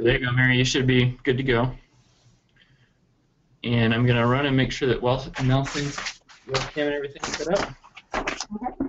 There you go, Mary. You should be good to go. And I'm going to run and make sure that Nelson's webcam and everything is set up. Okay.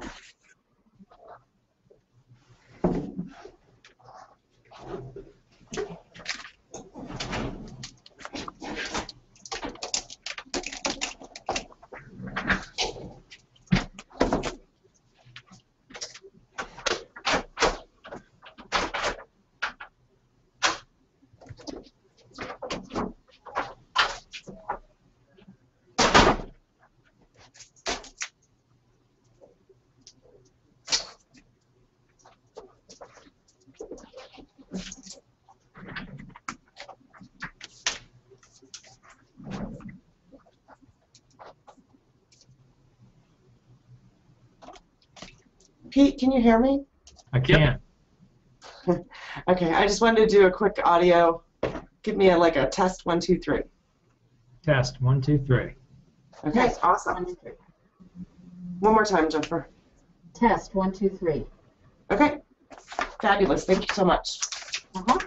Pete, can you hear me? I can. Okay, I just wanted to do a quick audio. Give me like a test 1, 2, 3. Test 1, 2, 3. Okay, Test, awesome. 1, 2, 3. One more time, Jennifer. Test 1, 2, 3. Okay, fabulous. Thank you so much. Uh-huh.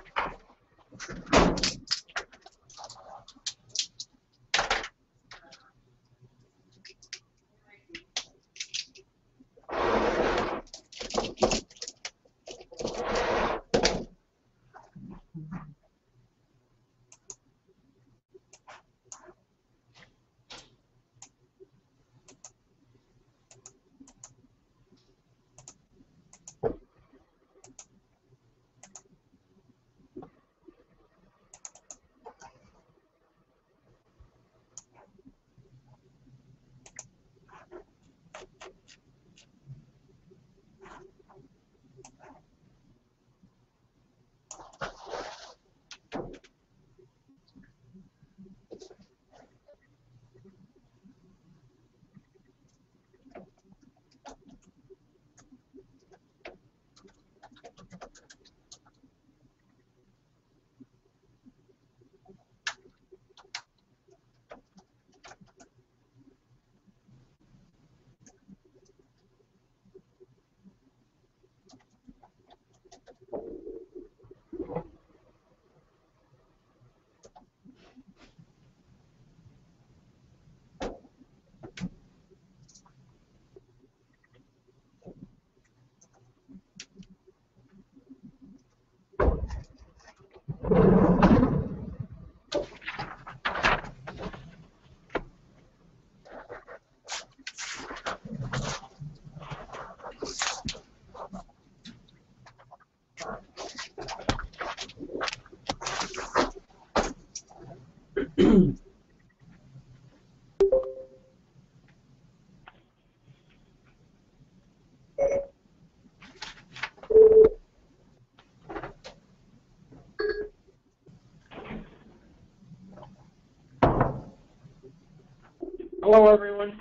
Hello, everyone.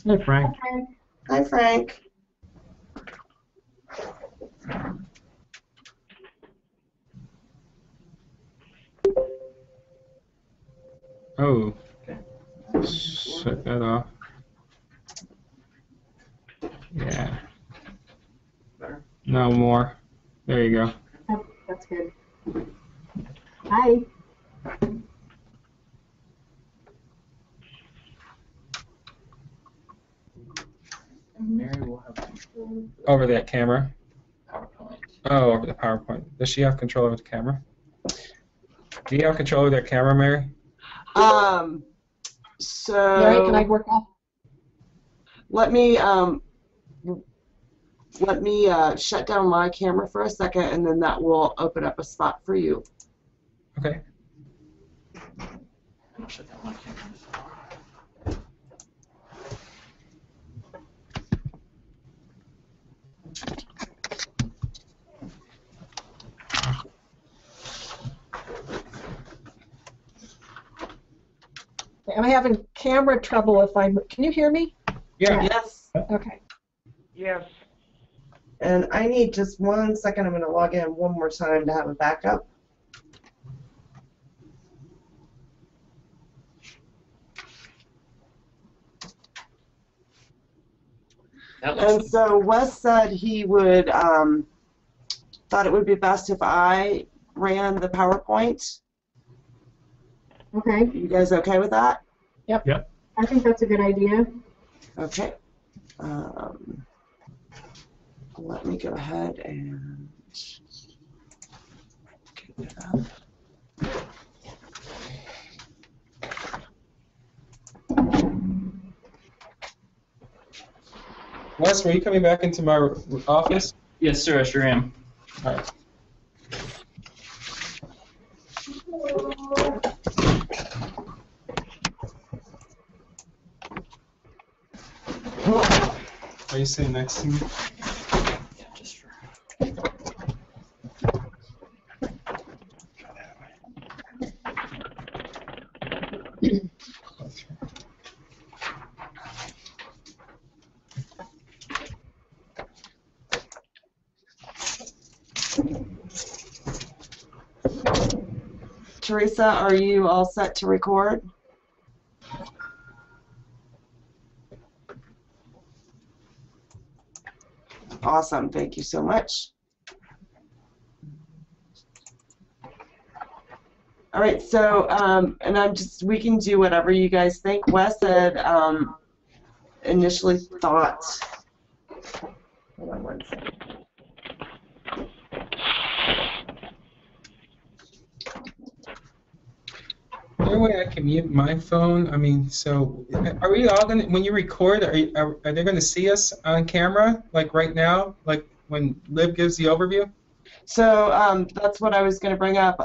Hey, Frank. Okay. Hi, Frank. Oh, shut that off. Yeah. No more. There you go. Oh, that's good. Hi. And Mary will have control over that camera. PowerPoint. Oh, over the PowerPoint. Does she have control over the camera? Do you have control over that camera, Mary? So Mary, can I work off? let me shut down my camera for a second, and then that will open up a spot for you. Okay. I'll shut down my camera. I'm having camera trouble if I'm. Can you hear me? Yeah. Yes. Okay. Yes. And I need just 1 second. I'm going to log in one more time to have a backup. And so Wes said he would thought it would be best if I ran the PowerPoint. Okay, You guys okay with that? Yep. I think that's a good idea. Okay. Let me go ahead and get it up. Wes, were you coming back into my office? Yes, sir, I sure am. All right. Are you sitting next to me? Yeah, just for... Teresa, are you all set to record? Awesome, thank you so much. All right, so, and we can do whatever you guys think. Wes had initially thought, hold on one second. Is there a way I can mute my phone? I mean, so are we all gonna, when you record, are they gonna see us on camera, like right now, like when Liv gives the overview? So that's what I was going to bring up.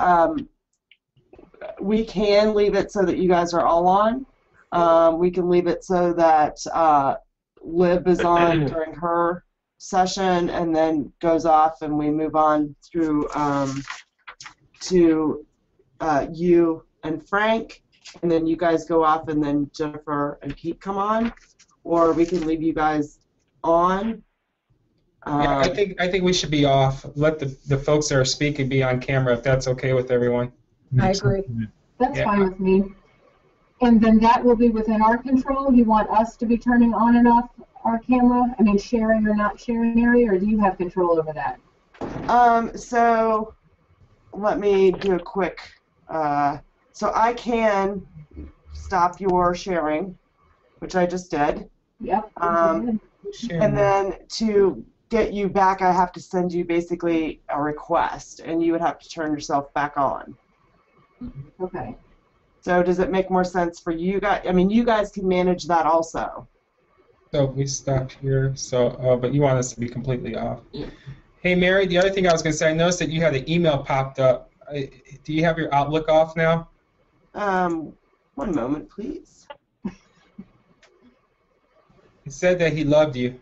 We can leave it so that you guys are all on. We can leave it so that Liv is on during her session and then goes off and we move on through to you and Frank, and then you guys go off and then Jennifer and Pete come on, or we can leave you guys on. Yeah, I think we should be off. Let the folks that are speaking be on camera if that's okay with everyone. I agree. That's fine with me. And then that will be within our control? You want us to be turning on and off our camera? I mean, sharing or not sharing area, or do you have control over that? So let me do a quick, so I can stop your sharing, which I just did. Yep. And then to get you back, I have to send you basically a request, and you would have to turn yourself back on. Okay. So does it make more sense for you guys? I mean, you guys can manage that also. So we stop here. So, but you want us to be completely off. Yeah. Hey, Mary, the other thing I was going to say, I noticed that you had an email popped up. Do you have your Outlook off now? 1 moment, please. He said that he loved you.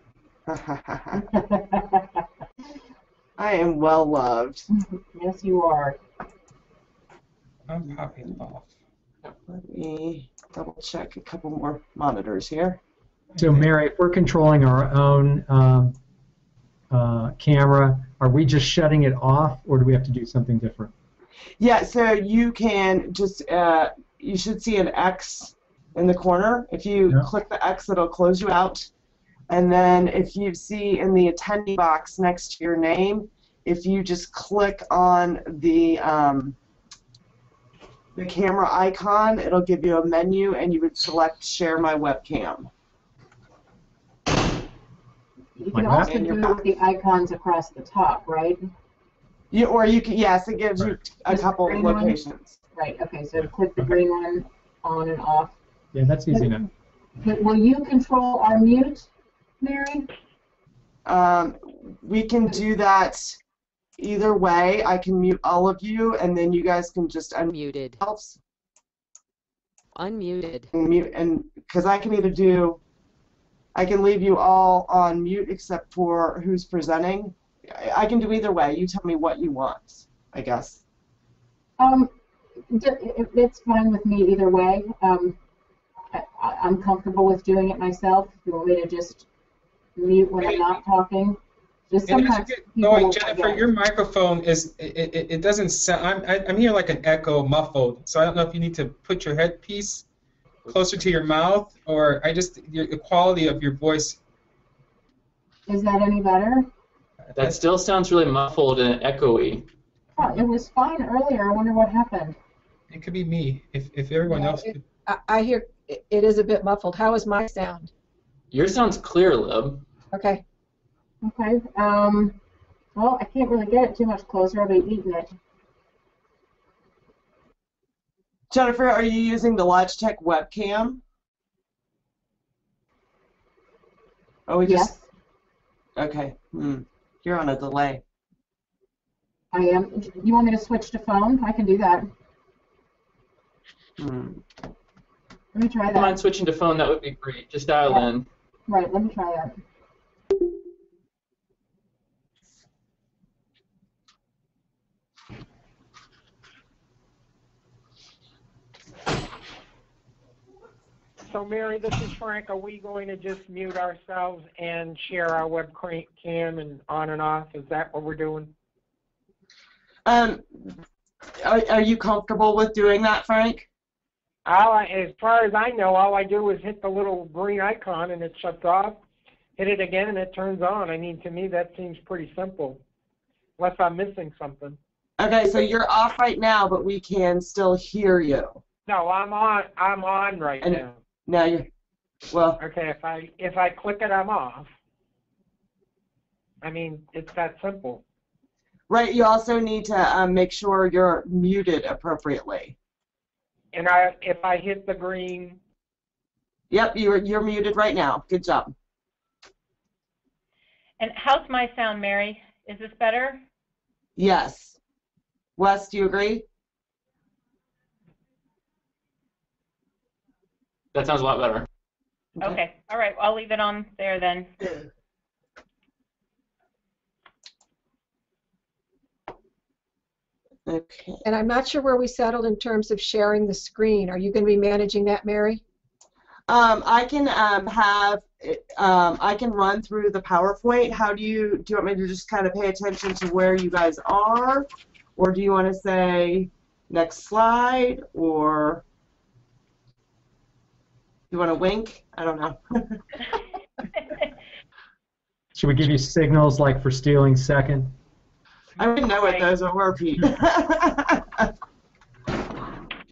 I am well loved. Yes, you are. I'm popping it off. Let me double check a couple more monitors here. So, Mary, if we're controlling our own camera, are we just shutting it off, or do we have to do something different? Yeah, so you can just, you should see an X in the corner. If you click the X, it'll close you out. And then if you see in the attendee box next to your name, if you just click on the camera icon, it'll give you a menu, and you would select Share My Webcam. You can also do it with the icons across the top, right? Or you can, yes, it gives you a couple of locations. Right, okay, so click the green one on and off. Yeah, that's easy enough. But will you control our mute, Mary? We can do that either way. I can mute all of you, and then you guys can just Unmuted. yourselves. Unmuted. Mute, and because I can either do, I can leave you all on mute except for who's presenting. I can do either way. You tell me what you want, I guess. It's fine with me either way. I'm comfortable with doing it myself. If you want me to just mute when I'm not talking. Just sometimes going, Jennifer, your microphone is, it doesn't sound, I'm hearing like an echo muffled, so I don't know if you need to put your headpiece closer to your mouth, or the quality of your voice. Is that any better? That still sounds really muffled and echoey. Oh, it was fine earlier. I wonder what happened. It could be me. If everyone No, else it- could. I hear it is a bit muffled. How is my sound? Yours sounds clear, Lib. Okay. Okay. Well, I can't really get it too much closer. I'll be eating it. Jennifer, are you using the Logitech webcam? Oh, we just. Yes, Okay. You're on a delay. I am. You want me to switch to phone? I can do that. Hmm. Let me try If you mind that. switching to phone, that would be great. Just dial Yeah. in. Right, let me try that. So, Mary, this is Frank. Are we going to just mute ourselves and share our webcam and on and off? Is that what we're doing? Are you comfortable with doing that, Frank? As far as I know, all I do is hit the little green icon and it shuts off. Hit it again and it turns on. I mean, to me, that seems pretty simple, unless I'm missing something. Okay, so you're off right now, but we can still hear you. No, I'm on. I'm on right And- now. Now you're, well, Okay, if I click it, I'm off. I mean, it's that simple. right, you also need to make sure you're muted appropriately. And if I hit the green. Yep, you're muted right now. Good job. And how's my sound, Mary? Is this better? Yes. Wes, do you agree? That sounds a lot better. Okay. All right. I'll leave it on there then. Okay. And I'm not sure where we settled in terms of sharing the screen. Are you going to be managing that, Mary? I can I can run through the PowerPoint. Do you want me to just kind of pay attention to where you guys are, or do you want to say next slide, or you want to wink? I don't know. Should we give you signals like for stealing second? I wouldn't know what those were, Pete.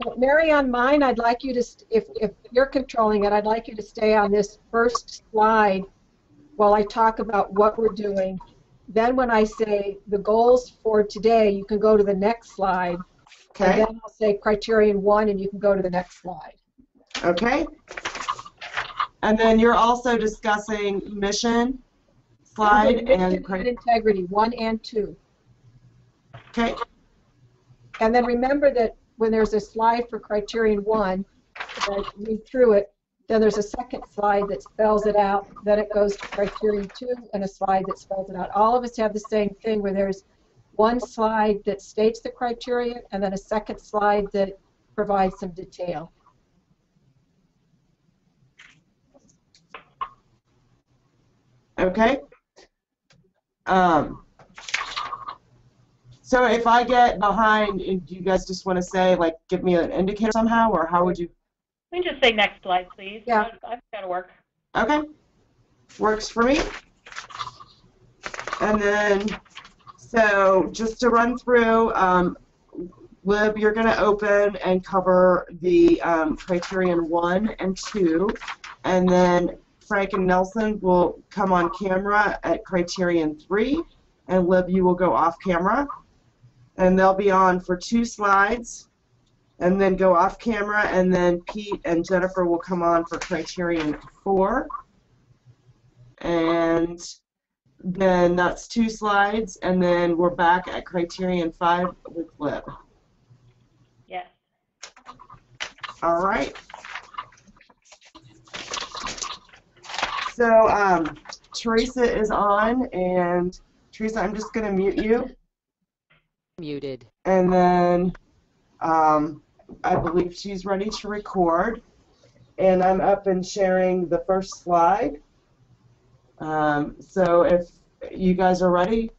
Well, Mary, on mine, I'd like you to, if you're controlling it, I'd like you to stay on this first slide while I talk about what we're doing. Then when I say the goals for today, you can go to the next slide. Okay. And then I'll say criterion 1, and you can go to the next slide. Okay. And then you're also discussing mission slide Mission and and integrity, 1 and 2. okay. And then remember that when there's a slide for criterion 1, read through it, then there's a second slide that spells it out, then it goes to criterion 2 and a slide that spells it out. All of us have the same thing where there's one slide that states the criteria and then a second slide that provides some detail. Okay. So if I get behind, do you guys just want to say, like, give me an indicator somehow, or how would you? We can just say next slide, please. Yeah. I've got to work. Okay. Works for me. And then, so just to run through, Lib, you're going to open and cover the criterion 1 and 2, and then Frank and Nelson will come on camera at criterion 3, and Lib, you will go off camera, and they'll be on for 2 slides, and then go off camera, and then Pete and Jennifer will come on for criterion 4, and then that's 2 slides, and then we're back at criterion 5 with Lib. Yes. All right. So Teresa is on, and Teresa, I'm just going to mute you. Muted. And then I believe she's ready to record. And I'm up and sharing the first slide. So if you guys are ready,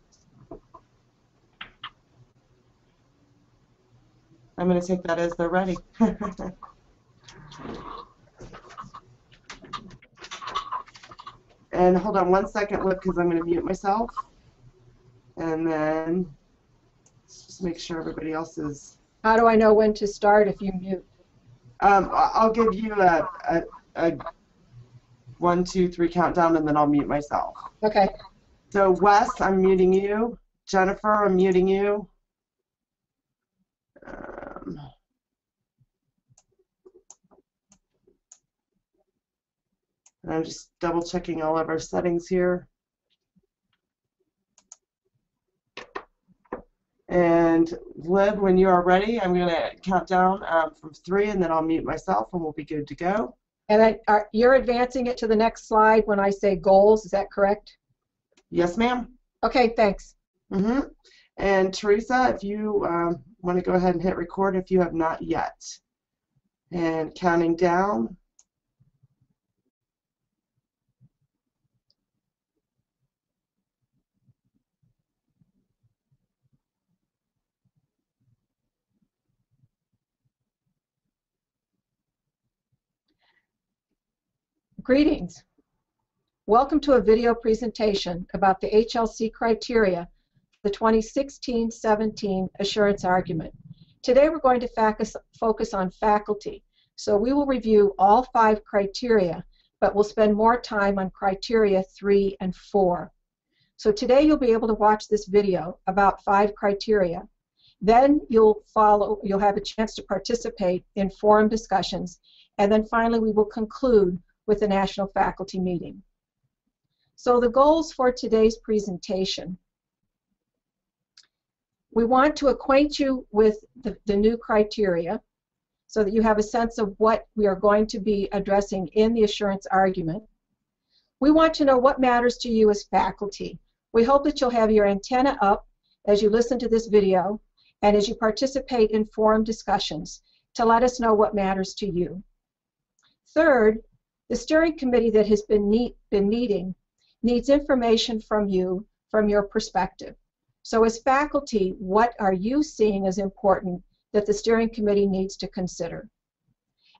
I'm going to take that as they're ready. And hold on 1 second, Lip, because I'm going to mute myself. And then Just make sure everybody else is. How do I know when to start if you mute? I'll give you a 1, 2, 3 countdown, and then I'll mute myself. Okay. So Wes, I'm muting you. Jennifer, I'm muting you. And I'm just double checking all of our settings here. And Lib, when you are ready, I'm going to count down from 3, and then I'll mute myself, and we'll be good to go. And then you're advancing it to the next slide when I say goals. Is that correct? Yes, ma'am. Okay, thanks. And Teresa, if you want to go ahead and hit record if you have not yet. And counting down. Greetings. Welcome to a video presentation about the HLC criteria for the 2016-17 assurance argument. Today we're going to focus on faculty. So we will review all 5 criteria, but we'll spend more time on criteria 3 and 4. So today you'll be able to watch this video about 5 criteria. Then you'll have a chance to participate in forum discussions, and then finally we will conclude with the National Faculty Meeting. So the goals for today's presentation. We want to acquaint you with the new criteria so that you have a sense of what we are going to be addressing in the assurance argument. We want to know what matters to you as faculty. We hope that you'll have your antenna up as you listen to this video and as you participate in forum discussions to let us know what matters to you. Third, the steering committee that has been meeting needs information from you from your perspective. So as faculty, what are you seeing as important that the steering committee needs to consider?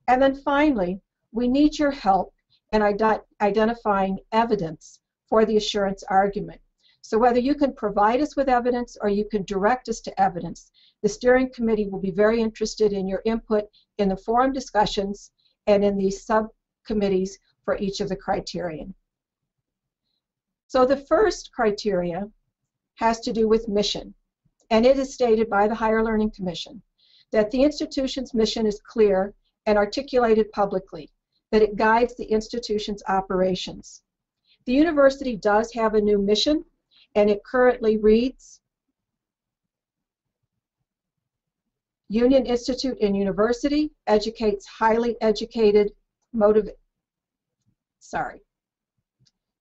And then finally, we need your help in identifying evidence for the assurance argument. So whether you can provide us with evidence or you can direct us to evidence, the steering committee will be very interested in your input in the forum discussions and in the subcommittees for each of the criteria. So the first criteria has to do with mission, and it is stated by the Higher Learning Commission that the institution's mission is clear and articulated publicly, that it guides the institution's operations. The university does have a new mission, and it currently reads, Union Institute and University educates highly educated,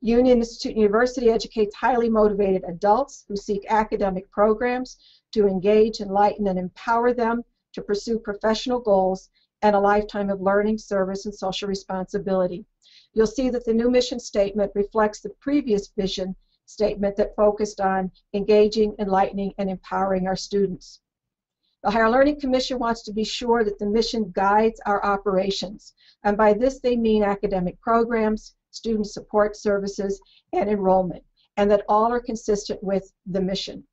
Union Institute and University educates highly motivated adults who seek academic programs to engage, enlighten, and empower them to pursue professional goals and a lifetime of learning, service, and social responsibility. You'll see that the new mission statement reflects the previous vision statement that focused on engaging, enlightening, and empowering our students. The Higher Learning Commission wants to be sure that the mission guides our operations, and by this they mean academic programs, student support services, and enrollment, and that all are consistent with the mission.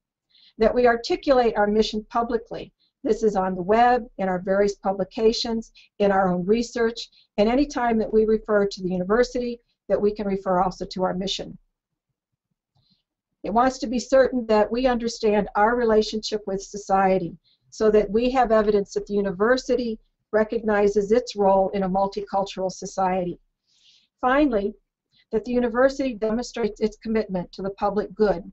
That we articulate our mission publicly. This is on the web, in our various publications, in our own research, and any time that we refer to the university, that we can refer also to our mission. It wants to be certain that we understand our relationship with society so that we have evidence that the university recognizes its role in a multicultural society. Finally, that the university demonstrates its commitment to the public good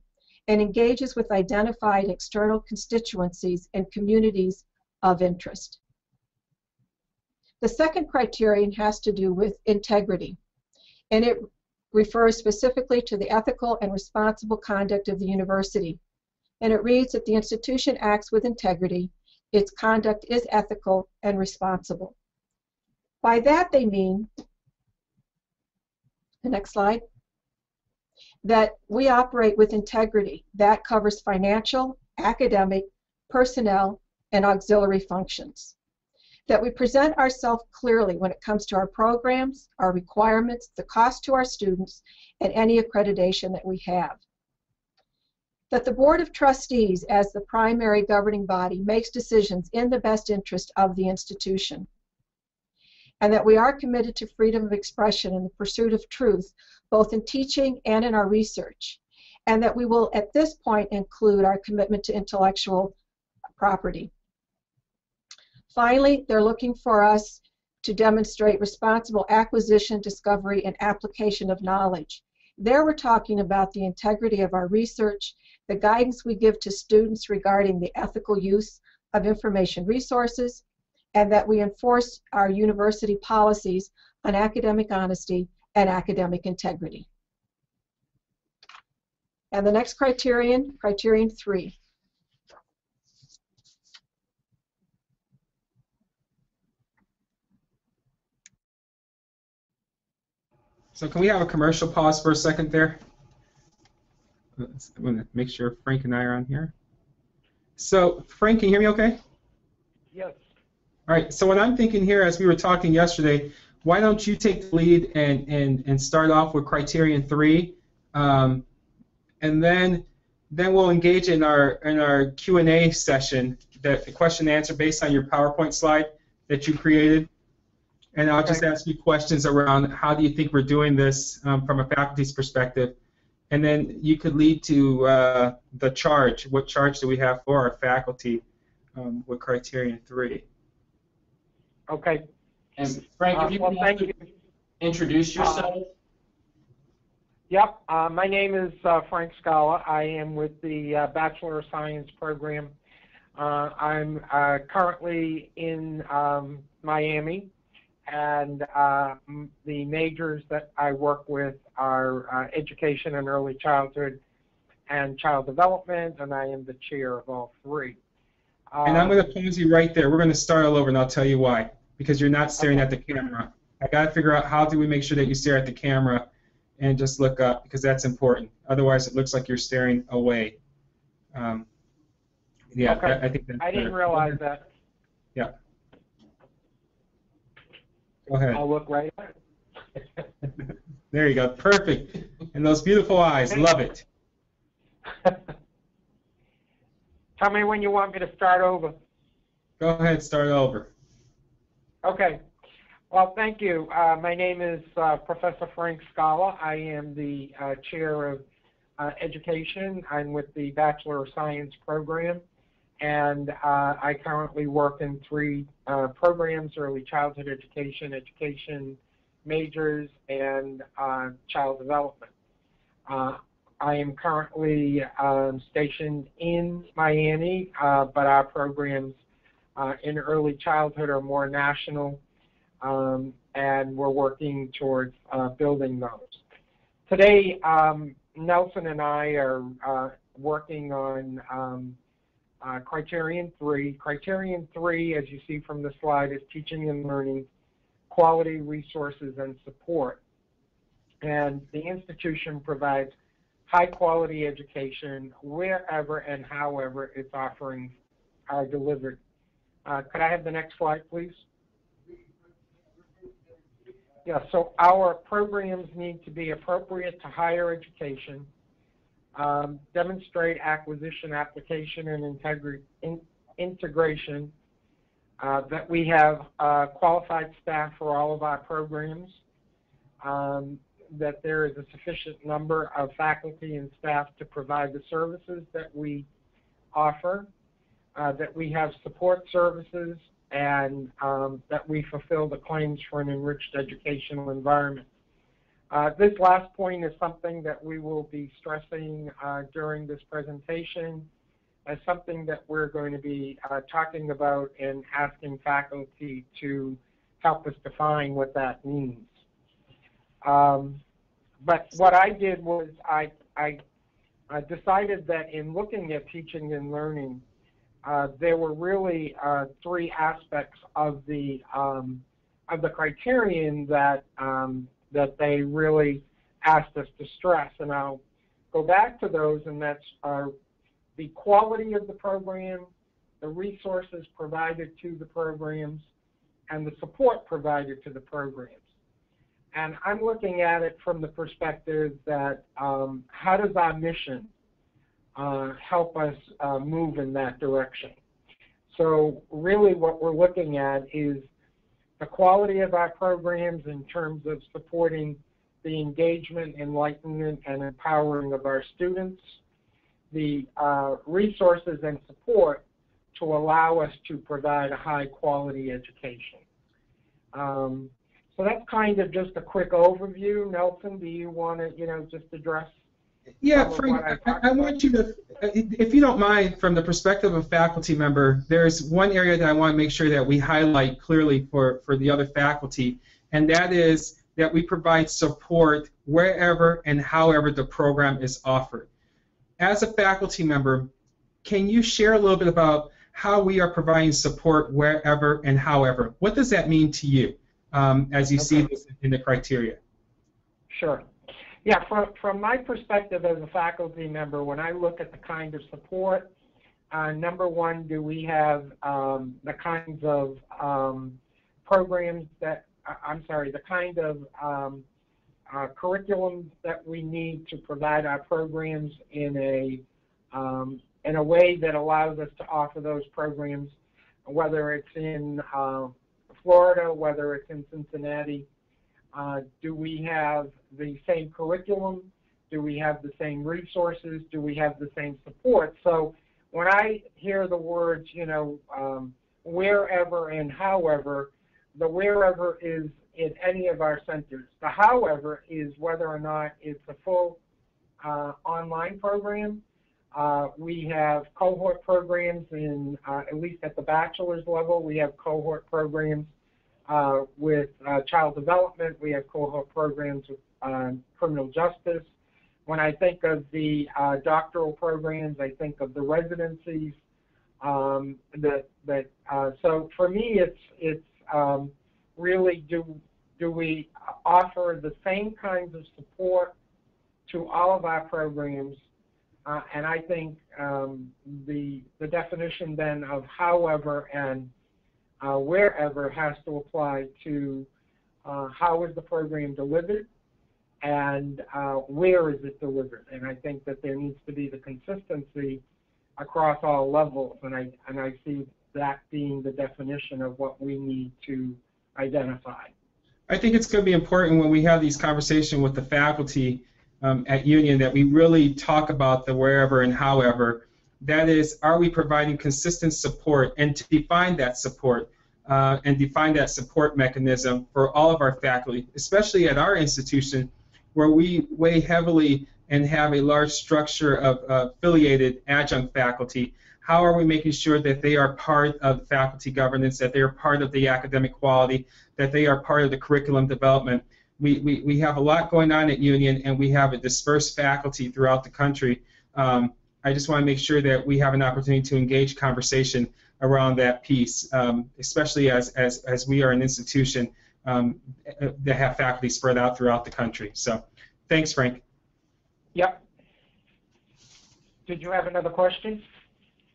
and engages with identified external constituencies and communities of interest. The second criterion has to do with integrity, and it refers specifically to the ethical and responsible conduct of the university. And it reads that the institution acts with integrity, its conduct is ethical and responsible. By that they mean, the next slide, that we operate with integrity. That covers financial, academic, personnel, and auxiliary functions. That we present ourselves clearly when it comes to our programs, our requirements, the cost to our students, and any accreditation that we have. That the Board of Trustees, as the primary governing body, makes decisions in the best interest of the institution. And that we are committed to freedom of expression and the pursuit of truth, both in teaching and in our research. And that we will, at this point, include our commitment to intellectual property. Finally, they're looking for us to demonstrate responsible acquisition, discovery, and application of knowledge. There we're talking about the integrity of our research, the guidance we give to students regarding the ethical use of information resources, and that we enforce our university policies on academic honesty and academic integrity. And the next criterion, criterion 3. So can we have a commercial pause for a second there? I'm going to make sure Frank and I are on here. So Frank, can you hear me okay? Yes. All right, so what I'm thinking here, as we were talking yesterday, why don't you take the lead and start off with criterion 3, and then we'll engage in our Q&A session, the question and answer based on your PowerPoint slide that you created. And I'll just ask you questions around how do you think we're doing this from a faculty's perspective. And then you could lead to the charge. What charge do we have for our faculty with criterion 3? Okay. And Frank, if you well, could thank you. introduce yourself. Yep. My name is Frank Scala. I am with the Bachelor of Science program. I'm currently in Miami, and the majors that I work with are education and early childhood and child development, and I am the chair of all three. And I'm going to pause you right there. We're going to start all over, and I'll tell you why. Because you're not staring at the camera. I got to figure out how do we make sure that you stare at the camera and just look up, because that's important. Otherwise, it looks like you're staring away. Yeah, okay. I think that's I didn't better. realize that. Yeah. Go ahead. I'll look right at it. There you go. Perfect. And those beautiful eyes. Love it. Tell me when you want me to start over. Go ahead. Start over. Okay. Well, thank you. My name is Professor Frank Scala. I am the chair of education. I'm with the Bachelor of Science program, and I currently work in 3 programs: early childhood education, education majors, and child development. I am currently stationed in Miami, but our programs in early childhood are more national, and we're working towards building those. Today, Nelson and I are working on criterion 3. Criterion 3, as you see from the slide, is teaching and learning, quality, resources, and support. And the institution provides high-quality education wherever and however its offerings are delivered. Could I have the next slide, please? Yeah, so our programs need to be appropriate to higher education, demonstrate acquisition, application, and integration, that we have qualified staff for all of our programs, that there is a sufficient number of faculty and staff to provide the services that we offer, that we have support services, and that we fulfill the claims for an enriched educational environment. This last point is something that we will be stressing during this presentation as something that we're going to be talking about and asking faculty to help us define what that means. But what I did was I decided that in looking at teaching and learning, there were really 3 aspects of the criterion that that they really asked us to stress, and I'll go back to those, and that's the quality of the program, the resources provided to the programs, and the support provided to the programs. And I'm looking at it from the perspective that how does our mission help us move in that direction. So really what we're looking at is the quality of our programs in terms of supporting the engagement, enlightenment, and empowering of our students, the resources and support to allow us to provide a high-quality education. So that's kind of just a quick overview. Nelson, do you want to, just address? Yeah, Frank, I want you to, if you don't mind, from the perspective of a faculty member, there's one area that I want to make sure that we highlight clearly for the other faculty, and that is that we provide support wherever and however the program is offered. As a faculty member, can you share a little bit about how we are providing support wherever and however? What does that mean to you as you see this in the criteria? Sure. Yeah, from my perspective as a faculty member, when I look at the kind of support, number one, do we have the kinds of programs that, the kind of curriculum that we need to provide our programs in a way that allows us to offer those programs, whether it's in Florida, whether it's in Cincinnati. Do we have the same curriculum? Do we have the same resources? Do we have the same support? So when I hear the words, wherever and however, the wherever is in any of our centers. The however is whether or not it's a full online program. We have cohort programs in, at least at the bachelor's level, we have cohort programs with child development. We have cohort programs with criminal justice. When I think of the doctoral programs, I think of the residencies. So for me, it's really do we offer the same kinds of support to all of our programs? And I think the definition then of however and wherever has to apply to how is the program delivered and where is it delivered. And I think that there needs to be the consistency across all levels, and I see that being the definition of what we need to identify. I think it's going to be important when we have these conversations with the faculty at Union that we really talk about the wherever and however. That is, are we providing consistent support, and to define that support and define that support mechanism for all of our faculty, especially at our institution where we weigh heavily and have a large structure of affiliated adjunct faculty. How are we making sure that they are part of faculty governance, that they are part of the academic quality, that they are part of the curriculum development? We have a lot going on at Union, and we have a dispersed faculty throughout the country. I just want to make sure that we have an opportunity to engage conversation around that piece, especially as we are an institution that have faculty spread out throughout the country. So, thanks, Frank. Yep. Did you have another question?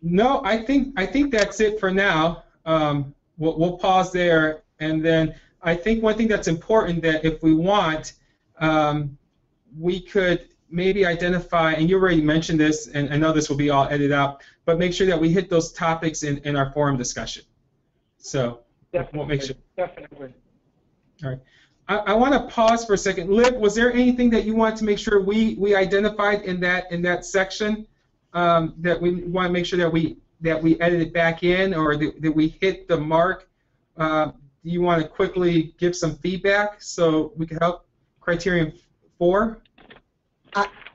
No, I think that's it for now. We'll pause there, and then I think one thing that's important that if we want, we could maybe identify, and you already mentioned this, and I know this will be all edited out, but make sure that we hit those topics in our forum discussion. So we'll make sure. Definitely. All right. I want to pause for a second. Liv, was there anything that you wanted to make sure we identified in that section that we want to make sure that we edit it back in, or that we hit the mark? Do you want to quickly give some feedback so we can help? Criterion 4?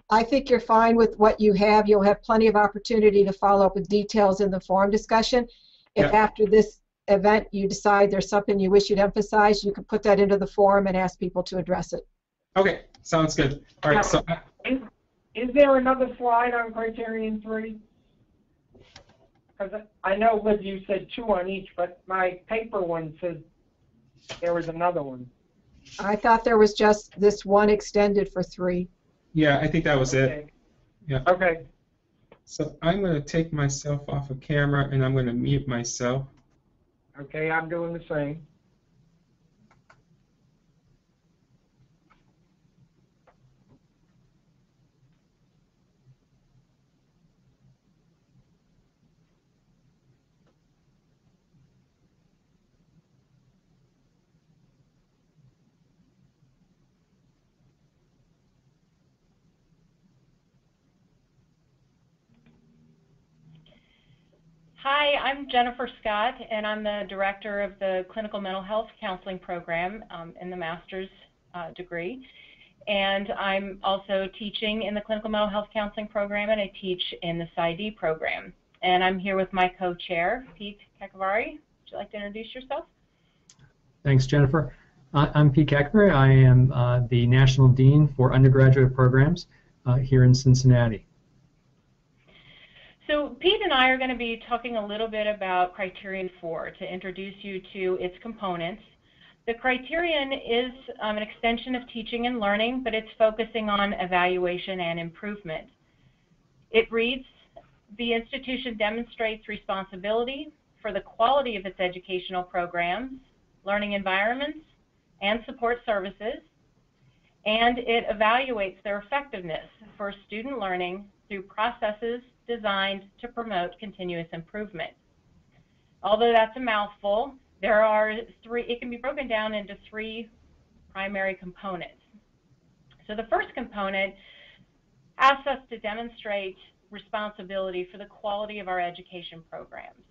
I think you're fine with what you have. You'll have plenty of opportunity to follow up with details in the forum discussion. If after this event you decide there's something you wish you'd emphasize, you can put that into the forum and ask people to address it. Okay, sounds good. All right. So, is there another slide on Criterion 3? Because I know, Liv, you said 2 on each, but my paper one said there was another one. I thought there was just this one extended for 3. Yeah, I think that was it. Yeah. Okay. So I'm going to take myself off of camera, and I'm going to mute myself. Okay, I'm doing the same. Hi, I'm Jennifer Scott, and I'm the director of the Clinical Mental Health Counseling Program in the master's degree. And I'm also teaching in the Clinical Mental Health Counseling Program, and I teach in the PsyD program. And I'm here with my co-chair, Pete Kakavari. Would you like to introduce yourself? Thanks, Jennifer. I'm Pete Kakavari. I am the National Dean for Undergraduate Programs here in Cincinnati. So Pete and I are going to be talking a little bit about Criterion 4 to introduce you to its components. The criterion is an extension of teaching and learning, but it's focusing on evaluation and improvement. It reads, the institution demonstrates responsibility for the quality of its educational programs, learning environments, and support services, and it evaluates their effectiveness for student learning through processes designed to promote continuous improvement. Although that's a mouthful, there are it can be broken down into three primary components. So the first component asks us to demonstrate responsibility for the quality of our education programs.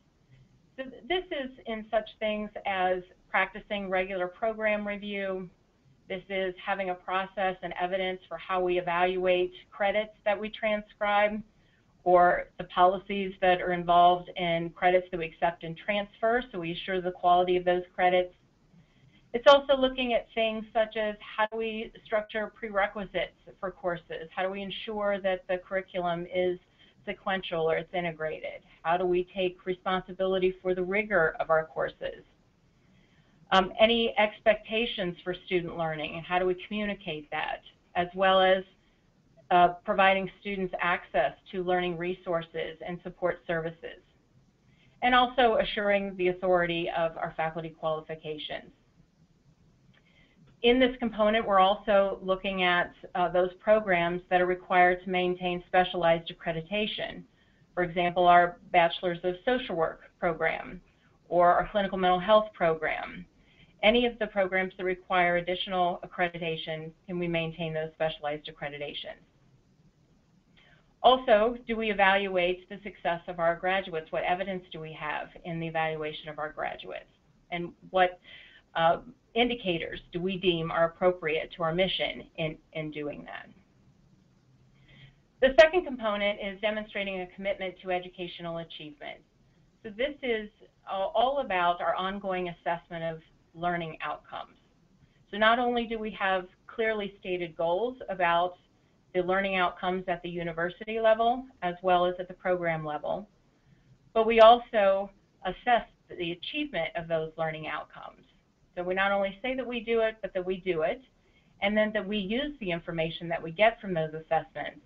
So this is in such things as practicing regular program review. This is having a process and evidence for how we evaluate credits that we transcribe, or the policies that are involved in credits that we accept and transfer, so we assure the quality of those credits. It's also looking at things such as how do we structure prerequisites for courses? How do we ensure that the curriculum is sequential or it's integrated? How do we take responsibility for the rigor of our courses? Any expectations for student learning, and how do we communicate that, as well as providing students access to learning resources and support services, and also assuring the authority of our faculty qualifications. In this component, we're also looking at those programs that are required to maintain specialized accreditation. For example, our Bachelor's of Social Work program or our Clinical Mental Health program. Any of the programs that require additional accreditation, can we maintain those specialized accreditations? Also, do we evaluate the success of our graduates? What evidence do we have in the evaluation of our graduates? And what indicators do we deem are appropriate to our mission in doing that? The second component is demonstrating a commitment to educational achievement. So this is all about our ongoing assessment of learning outcomes. So not only do we have clearly stated goals about the learning outcomes at the university level as well as at the program level, but we also assess the achievement of those learning outcomes. So we not only say that we do it, but that we do it, and then that we use the information that we get from those assessments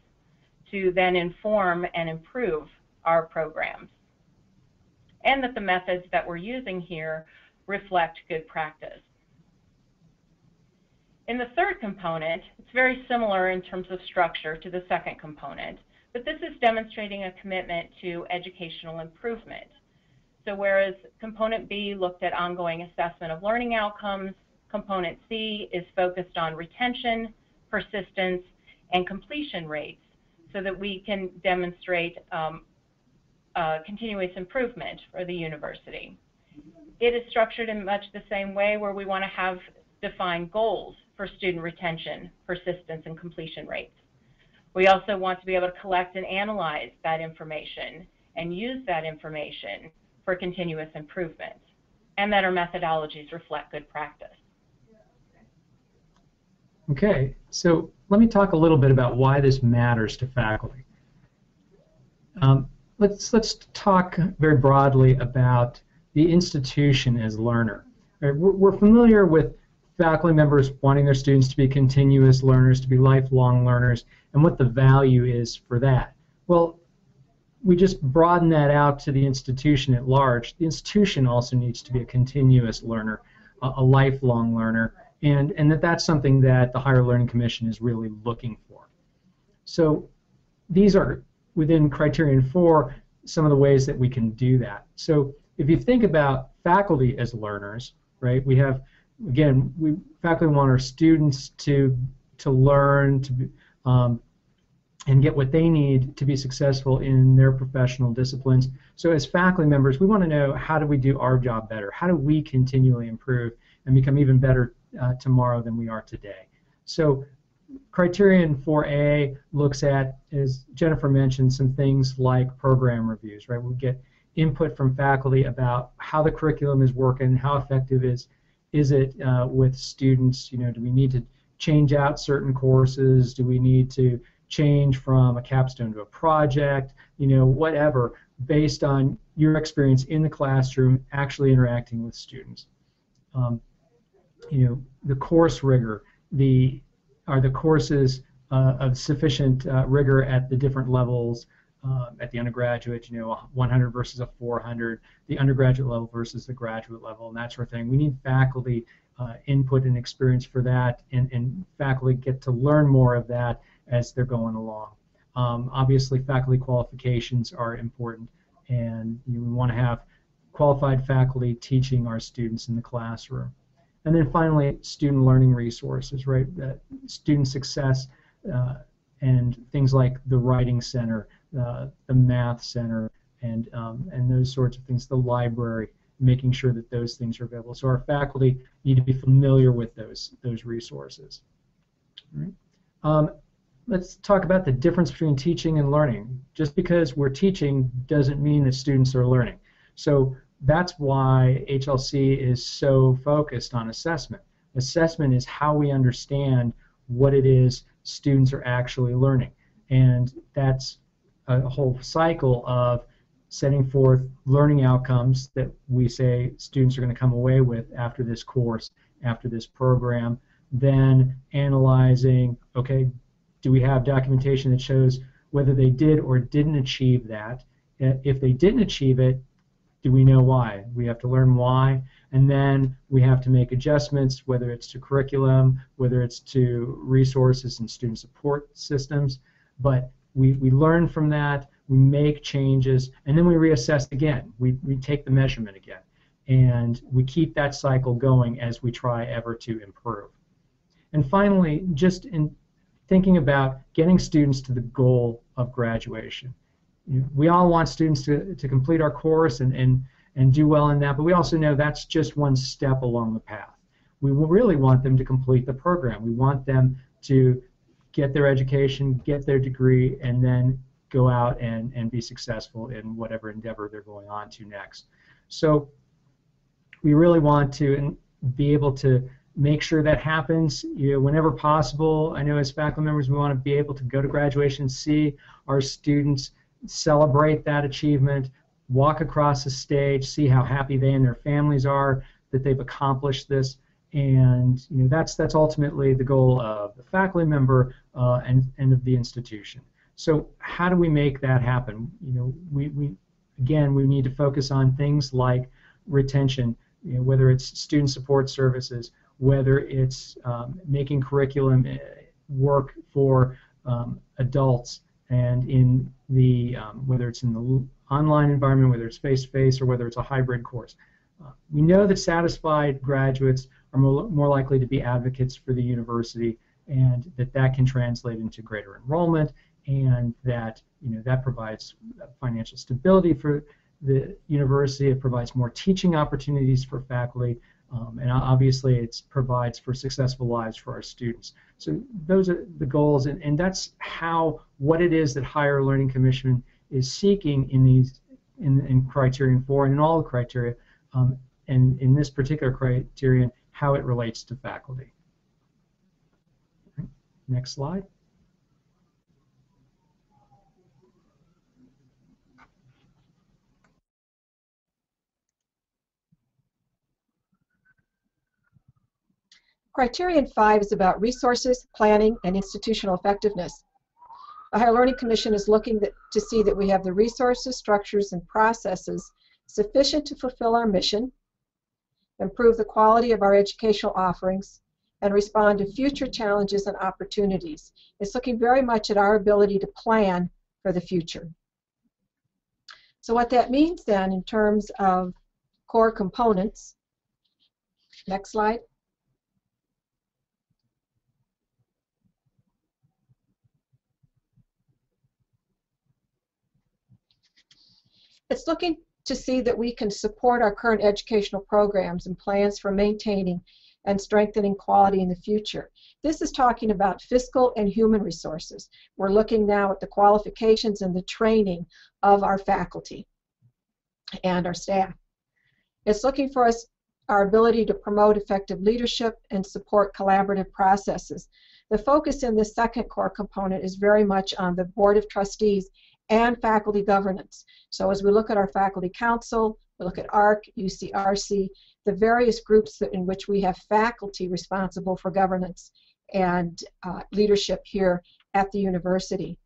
to then inform and improve our programs, and that the methods that we're using here reflect good practice. In the third component, it's very similar in terms of structure to the second component, but this is demonstrating a commitment to educational improvement. So whereas component B looked at ongoing assessment of learning outcomes, component C is focused on retention, persistence, and completion rates so that we can demonstrate continuous improvement for the university. It is structured in much the same way, where we want to have defined goals for student retention, persistence, and completion rates. We also want to be able to collect and analyze that information and use that information for continuous improvement, and that our methodologies reflect good practice. Okay, so let me talk a little bit about why this matters to faculty. Let's talk very broadly about the institution as learner. Right, we're familiar with faculty members wanting their students to be continuous learners, to be lifelong learners, and what the value is for that. Well, we just broaden that out to the institution at large. The institution also needs to be a continuous learner, a lifelong learner, and that's something that the Higher Learning Commission is really looking for. So these are, within Criterion 4, some of the ways that we can do that. So if you think about faculty as learners, right, we have, again, faculty want our students to learn, to and get what they need to be successful in their professional disciplines. So as faculty members, we want to know, how do we do our job better? How do we continually improve and become even better tomorrow than we are today? So criterion 4A looks at, as Jennifer mentioned, some things like program reviews, right? We get input from faculty about how the curriculum is working, how effective is it with students. You know, do we need to change out certain courses? Do we need to change from a capstone to a project? You know, whatever, based on your experience in the classroom actually interacting with students. You know, the course rigor, are the courses of sufficient rigor at the different levels, at the undergraduate, you know, 100 versus a 400, the undergraduate level versus the graduate level, and that sort of thing. We need faculty input and experience for that, and faculty get to learn more of that as they're going along. Obviously, faculty qualifications are important, and we want to have qualified faculty teaching our students in the classroom. And then finally, student learning resources, right? Student success and things like the Writing Center, the Math Center, and those sorts of things, the library, making sure that those things are available. So our faculty need to be familiar with those resources. All right. Let's talk about the difference between teaching and learning. Just because we're teaching doesn't mean that students are learning. So that's why HLC is so focused on assessment. Assessment is how we understand what it is students are actually learning. And that's a whole cycle of setting forth learning outcomes that we say students are going to come away with after this course, after this program, then analyzing, okay, do we have documentation that shows whether they did or didn't achieve that? If they didn't achieve it, do we know why? We have to learn why, and then we have to make adjustments, whether it's to curriculum, whether it's to resources and student support systems. But we learn from that, we make changes, and then we reassess again. We take the measurement again, and we keep that cycle going as we try ever to improve. And finally, just in thinking about getting students to the goal of graduation. We all want students to complete our course and do well in that, but we also know that's just one step along the path. We really want them to complete the program. We want them to get their education, get their degree, and then go out and be successful in whatever endeavor they're going on to next. So we really want to be able to make sure that happens, whenever possible. I know as faculty members we want to be able to go to graduation, see our students celebrate that achievement, walk across the stage, see how happy they and their families are that they've accomplished this, and that's ultimately the goal of the faculty member and of the institution. So how do we make that happen? We need to focus on things like retention, whether it's student support services, whether it's making curriculum work for adults, and in the whether it's in the online environment, whether it's face-to-face, or whether it's a hybrid course. We know that satisfied graduates are more likely to be advocates for the university, and that can translate into greater enrollment, and that that provides financial stability for the university. It provides more teaching opportunities for faculty, and obviously it provides for successful lives for our students. So those are the goals, and that's what it is that Higher Learning Commission is seeking in criterion 4 and in all the criteria, and in this particular criterion, how it relates to faculty. Next slide. Criterion 5 is about resources, planning, and institutional effectiveness. The Higher Learning Commission is looking to see that we have the resources, structures, and processes sufficient to fulfill our mission, improve the quality of our educational offerings, and respond to future challenges and opportunities. It's looking very much at our ability to plan for the future. So what that means then in terms of core components, next slide. It's looking to see that we can support our current educational programs and plans for maintaining and strengthening quality in the future. This is talking about fiscal and human resources. We're looking now at the qualifications and the training of our faculty and our staff. It's looking for our ability to promote effective leadership and support collaborative processes. The focus in this second core component is very much on the Board of Trustees and faculty governance. So as we look at our faculty council, we look at ARC, UCRC, the various groups in which we have faculty responsible for governance and leadership here at the university.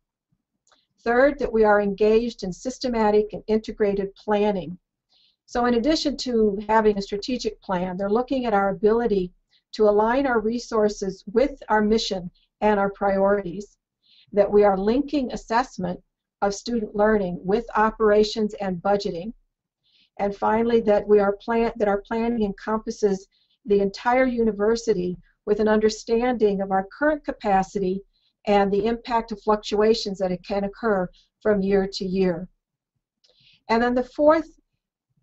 Third, that we are engaged in systematic and integrated planning. So in addition to having a strategic plan, they're looking at our ability to align our resources with our mission and our priorities, that we are linking assessment of student learning with operations and budgeting, and finally that our planning encompasses the entire university with an understanding of our current capacity and the impact of fluctuations that can occur from year to year. And then the fourth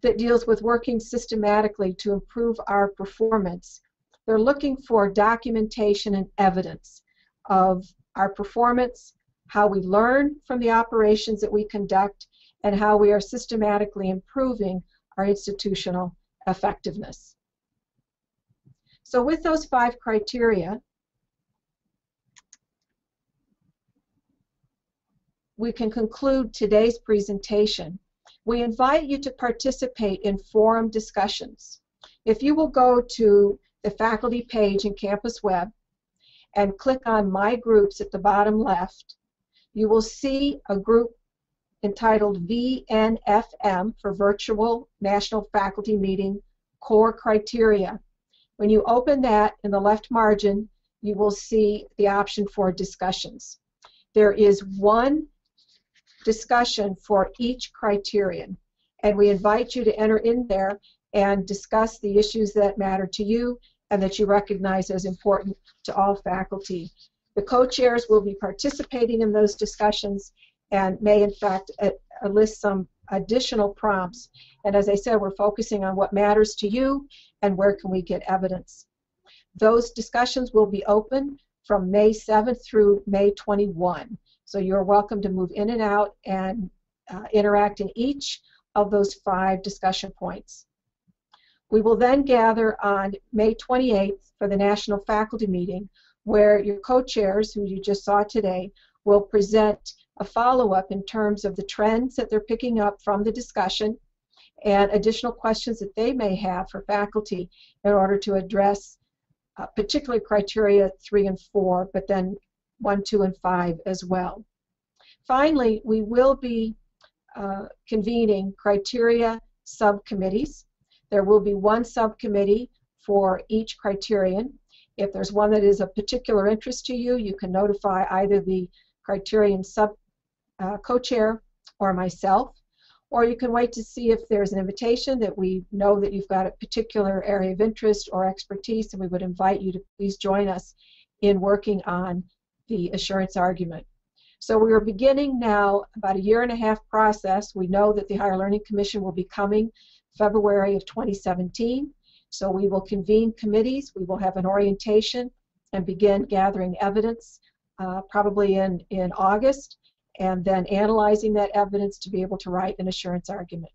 that deals with working systematically to improve our performance. They're looking for documentation and evidence of our performance, how we learn from the operations that we conduct, and how we are systematically improving our institutional effectiveness. So with those 5 criteria, we can conclude today's presentation. We invite you to participate in forum discussions. If you will go to the faculty page in Campus Web and click on My Groups at the bottom left, you will see a group entitled VNFM for Virtual National Faculty Meeting Core Criteria. When you open that, in the left margin, you will see the option for discussions. There is one discussion for each criterion, and we invite you to enter in there and discuss the issues that matter to you and that you recognize as important to all faculty. The co-chairs will be participating in those discussions and may in fact list some additional prompts, and as I said, we're focusing on what matters to you and where can we get evidence. Those discussions will be open from May 7th through May 21. So you're welcome to move in and out and interact in each of those 5 discussion points. We will then gather on May 28th for the National Faculty Meeting, where your co-chairs, who you just saw today, will present a follow-up in terms of the trends that they're picking up from the discussion and additional questions that they may have for faculty in order to address particular criteria 3 and 4, but then 1, 2, and 5 as well. Finally, we will be convening criteria subcommittees. There will be one subcommittee for each criterion. If there's one that is of particular interest to you, you can notify either the criterion co-chair or myself, or you can wait to see if there's an invitation that we know that you've got a particular area of interest or expertise, and we would invite you to please join us in working on the assurance argument. So we are beginning now about a 1.5-year process. We know that the Higher Learning Commission will be coming February of 2017. So we will convene committees, we will have an orientation and begin gathering evidence probably in August, and then analyzing that evidence to be able to write an assurance argument.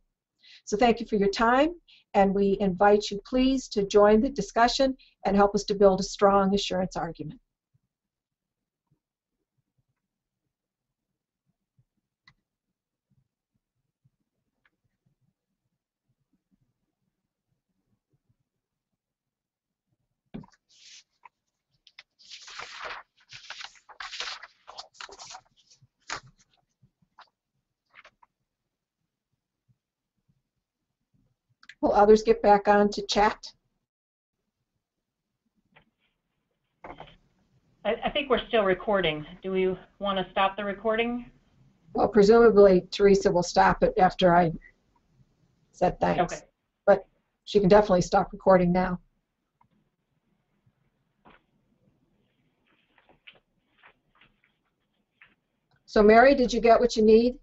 So thank you for your time, and we invite you please to join the discussion and help us to build a strong assurance argument. Will others get back on to chat? I think we're still recording. Do we want to stop the recording? Well, presumably Teresa will stop it after I said thanks. Okay. But she can definitely stop recording now. So Mary, did you get what you need?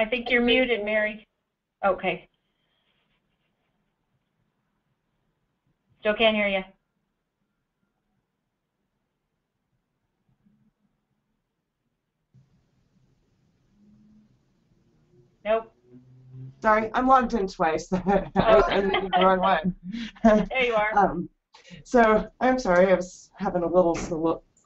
I think you're muted, Mary. Okay. Still can't hear you. Nope. Sorry, I'm logged in twice. I was unmuted the wrong one. There you are. So I'm sorry, I was having a little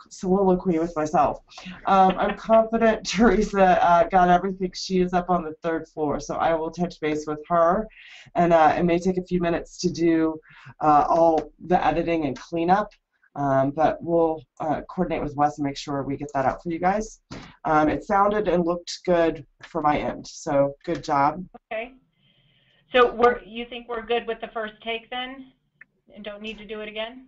soliloquy with myself. I'm confident Teresa got everything. She is up on the 3rd floor, so I will touch base with her. And it may take a few minutes to do all the editing and cleanup, but we'll coordinate with Wes and make sure we get that out for you guys. It sounded and looked good for my end, so good job. Okay. So you think we're good with the first take then, and don't need to do it again?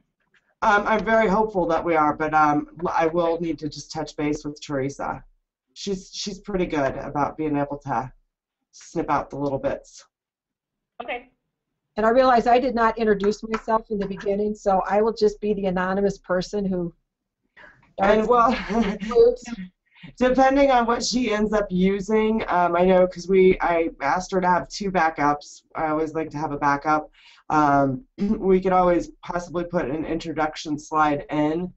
I'm very hopeful that we are, but I will need to just touch base with Teresa. She's pretty good about being able to snip out the little bits. Okay. And I realize I did not introduce myself in the beginning, so I will just be the anonymous person who. And well, depending on what she ends up using, I know because I asked her to have 2 backups. I always like to have a backup. We could always possibly put an introduction slide in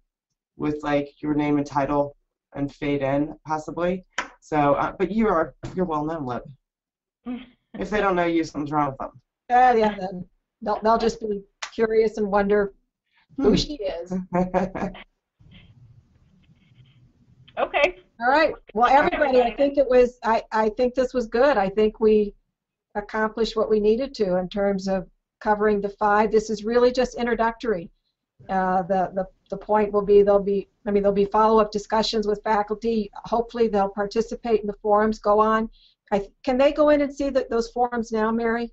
with like your name and title and fade in possibly. So, but you're well known, Lib. If they don't know you, something's wrong with them. Yeah, then they'll just be curious and wonder who she is. Okay. All right. Well, everybody, I think this was good. I think we accomplished what we needed to in terms of covering the 5. This is really just introductory. The point will be there'll be follow-up discussions with faculty. Hopefully they'll participate in the forums. Go on. Can they go in and see those forums now, Mary?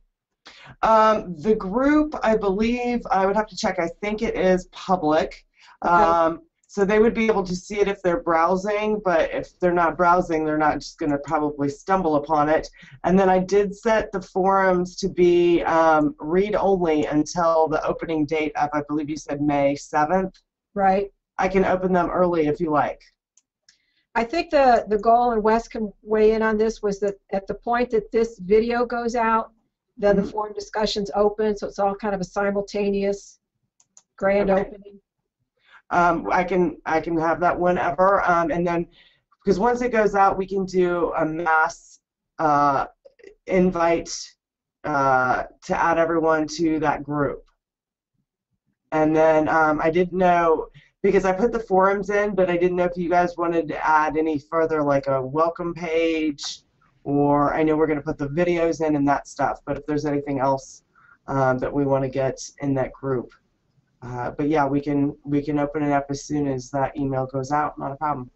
The group, I believe, I would have to check. I think it is public. Okay. So they would be able to see it if they're browsing, but if they're not browsing, they're not just going to probably stumble upon it. And then I did set the forums to be read-only until the opening date of, I believe you said May 7th. Right. I can open them early if you like. I think the goal, and Wes can weigh in on this, was that at the point that this video goes out, then the forum discussions open, so it's all kind of a simultaneous grand opening. I can have that whenever, and then because once it goes out, we can do a mass invite to add everyone to that group. And then I didn't know, because I put the forums in, but I didn't know if you guys wanted to add any further, like a welcome page, or I know we're going to put the videos in and that stuff, but if there's anything else that we want to get in that group. But yeah, we can open it up as soon as that email goes out. Not a problem.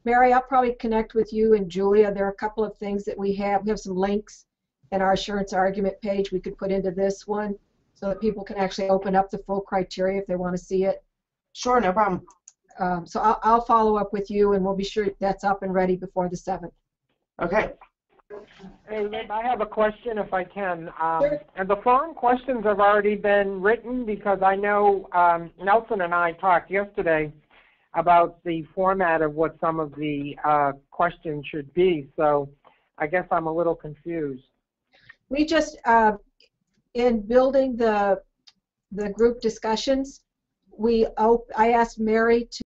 Mary, I'll probably connect with you and Julia. There are a couple of things that we have. We have some links in our assurance argument page we could put into this one so that people can actually open up the full criteria if they want to see it. Sure, no problem. So I'll follow up with you, and we'll be sure that's up and ready before the 7th. Okay. Hey, Lib, I have a question if I can. Sure. And the forum questions have already been written, because I know Nelson and I talked yesterday about the format of what some of the questions should be. So I guess I'm a little confused. We just, in building the group discussions, I asked Mary to